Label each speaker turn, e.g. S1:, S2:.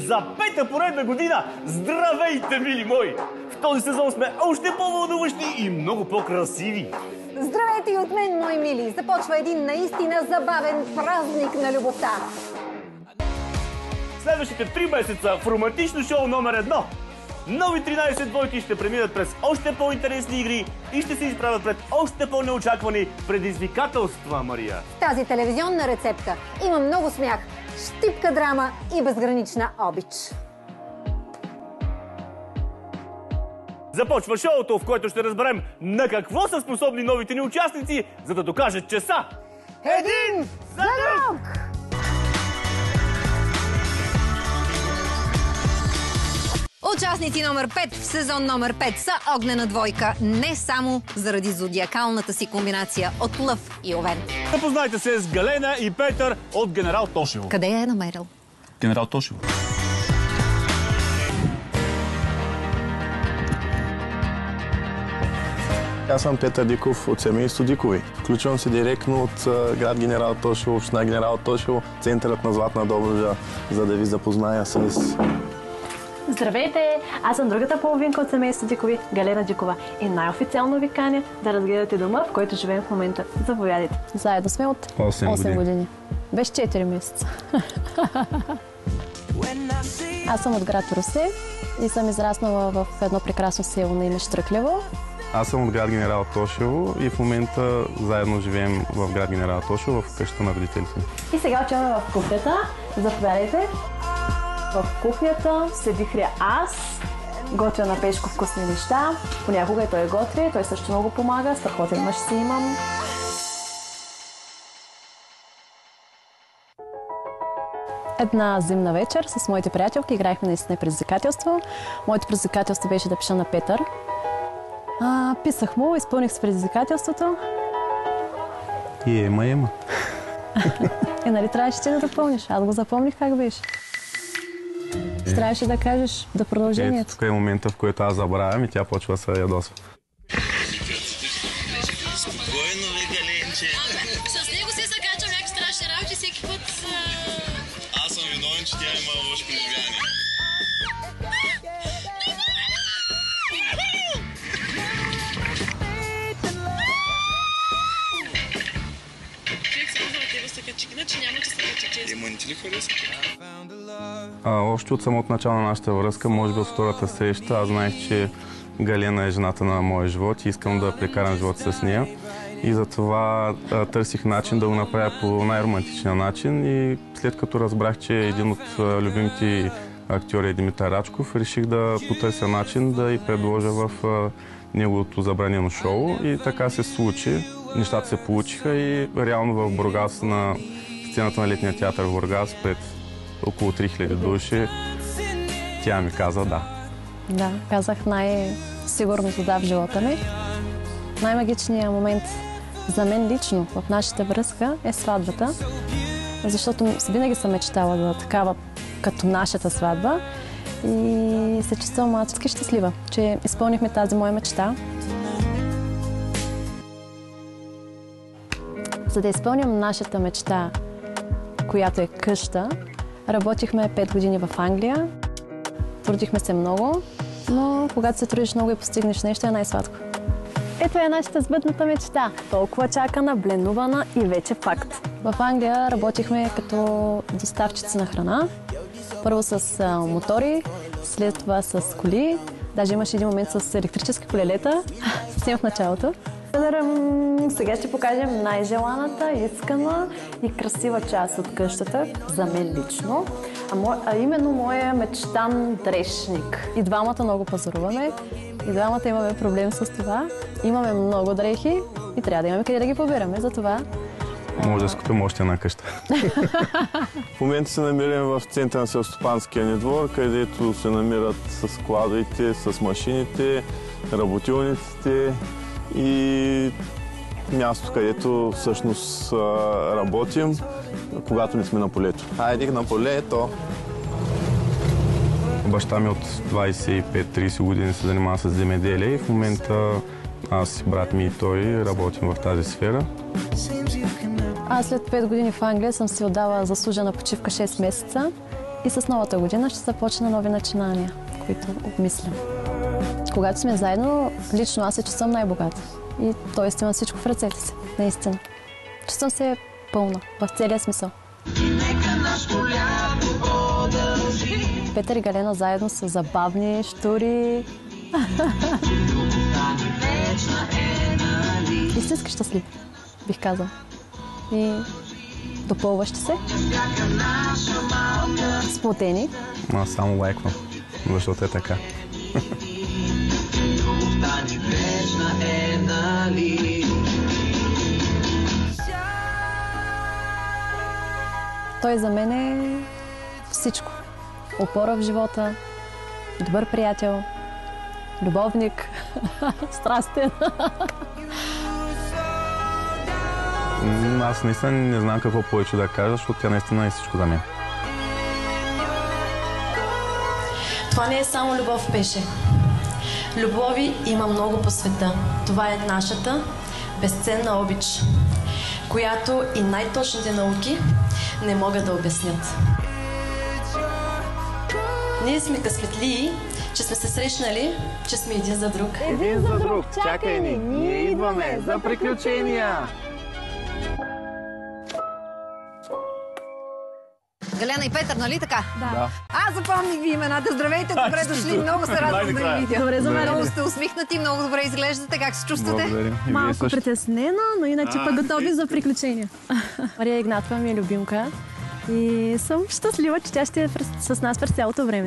S1: за пета поредна година. Здравейте, мили мои! В този сезон сме още по-вълнуващи и много по-красиви.
S2: Здравейте и от мен, мои мили! Започва един наистина забавен празник на любовта.
S1: Следващите 3 месеца в романтично шоу номер 1 нови 13 двойки ще преминат през още по-интересни игри и ще се изправят пред още по-неочаквани предизвикателства, Мария.
S2: В тази телевизионна рецепта има много смях, щипка драма и безгранична обич.
S1: Започва шоуто, в което ще разберем на какво са способни новите ни участници, за да докажат, че са
S2: един за друг! Участници номер 5 в сезон номер 5 са огнена двойка, не само заради зодиакалната си комбинация от лъв и овен.
S1: Запознайте се с Галена и Петър от Генерал Тошево.
S2: Къде я е намерил?
S1: Генерал Тошево.
S3: Аз съм Петър Диков от семейство Дикови. Включвам се директно от град Генерал Тошево, община Генерал Тошево, центърът на Златна Добруджа, за да ви запозная с...
S4: Здравейте! Аз съм другата половинка от семейство Дикови, Галена Дикова. И най-официално ви каня да разгледате дома, в който живеем в момента. Заповядайте.
S5: Заедно сме от 8 години. Без 4 месеца. Аз съм от град Русе и съм израснала в едно прекрасно село на име Штръклево.
S3: Аз съм от град Генерал Тошево и в момента заедно живеем в град Генерал Тошево, в къщата на родителите ми.
S4: И сега отиваме в кухнята. Заповядайте. В кухнята се вихря аз. Готвя на Пешко вкусни неща. Понякога и той готви. Той също много помага. Страхотен мъж си имам.
S5: Една зимна вечер с моите приятелки играехме наистина предизвикателство. Моето предизвикателство беше да пиша на Петър. Писах му, изпълних с предизвикателството.
S3: Ема.
S5: И нали трябваше ти да допълниш? Аз го запомних как беше. Трябваше да кажеш до продължението.
S3: Ето, тук е момента, в който аз забравям и тя почва да се ядосва.
S6: Спокойно, Галенче.
S7: С него се закачам някакви страшни работи всеки път.
S6: Аз съм виновен, че тя има лошо преживяване.
S7: Човек само за тебе се качи, иначе няма да се качи често.
S6: Ема не ти ли хареса?
S3: Още от самото начало на нашата връзка, може би от втората среща, аз знаех, че Галена е жената на моя живот и искам да прекарам живота с нея. И затова търсих начин да го направя по най-романтичния начин и след като разбрах, че един от любимите актьори е Димитър Рачков, реших да потърся начин да й предложа в неговото забранено шоу и така се случи. Нещата се получиха и реално в Бургас, на сцената на летния театър в Бургас, пред около 3000 души, тя ми каза да.
S5: Да, казах най-сигурното да в живота ми. Най-магичният момент за мен лично в нашата връзка е сватбата, защото винаги съм мечтала за такава като нашата сватба и се чувствам адски щастлива, че изпълнихме тази моя мечта. За да изпълним нашата мечта, която е къща, работихме 5 години в Англия, трудихме се много, но когато се трудиш много и постигнеш нещо, е най-сладко. Ето е нашата сбъдната мечта. Толкова чакана, бленувана и вече факт. В Англия работихме като доставчици на храна. Първо с мотори, след това с коли. Даже имаше един момент с електрически колелета, съвсем в началото. Сега ще покажем най-желаната, искана и красива част от къщата, за мен лично, а именно моя мечтан дрешник. И двамата много пазаруваме, и двамата имаме проблем с това. Имаме много дрехи и трябва да имаме къде да ги побираме, затова...
S3: Може да скупим още една къща. В момента се намираме в центъра на селскостопанския ни двор, където се намират с складовете, с машините, работилниците и място, където всъщност работим, когато не сме на полето. Хайде на полето! Баща ми от 25-30 години се занимава с земеделие и в момента аз, брат ми и той работим в тази сфера.
S5: Аз след 5 години в Англия съм си отдала заслужена почивка 6 месеца И с новата година ще започна нови начинания, които обмислям. Когато сме заедно, лично аз се чувствам най-богата. И той има всичко в ръцете си, наистина. Чувствам се пълна, в целия смисъл. Петър и Галена заедно са забавни, щури. Истински щастливи, бих казал. И допълващи се. Сплотени.
S3: Аз само лайквам, защото е така.
S5: Той за мен е всичко. Опора в живота, добър приятел, любовник, страстен.
S3: Аз наистина не знам какво повече да кажа, защото тя наистина е всичко за мен.
S8: Това не е само любов, Пеше. Любови има много по света. Това е нашата безценна обич, която и най-точните науки не могат да обяснят. Ние сме късметлии, че сме се срещнали, че сме един за друг.
S3: Един за друг, чакай ни, ние идваме за приключения!
S2: Галена и Петър, нали така?
S5: Да.
S2: Аз запомних ви имената. Здравейте, добре дошли. Много се радвам да ви видя.
S5: Добре, за мен.
S2: Много сте усмихнати, много добре изглеждате. Как се чувствате?
S3: Благодаря. И вие
S5: Малко
S3: също.
S5: притеснена, но иначе пък готови за приключения. Мария Игнатова ми е любимка и съм щастлива, че тя ще е с нас през цялото време.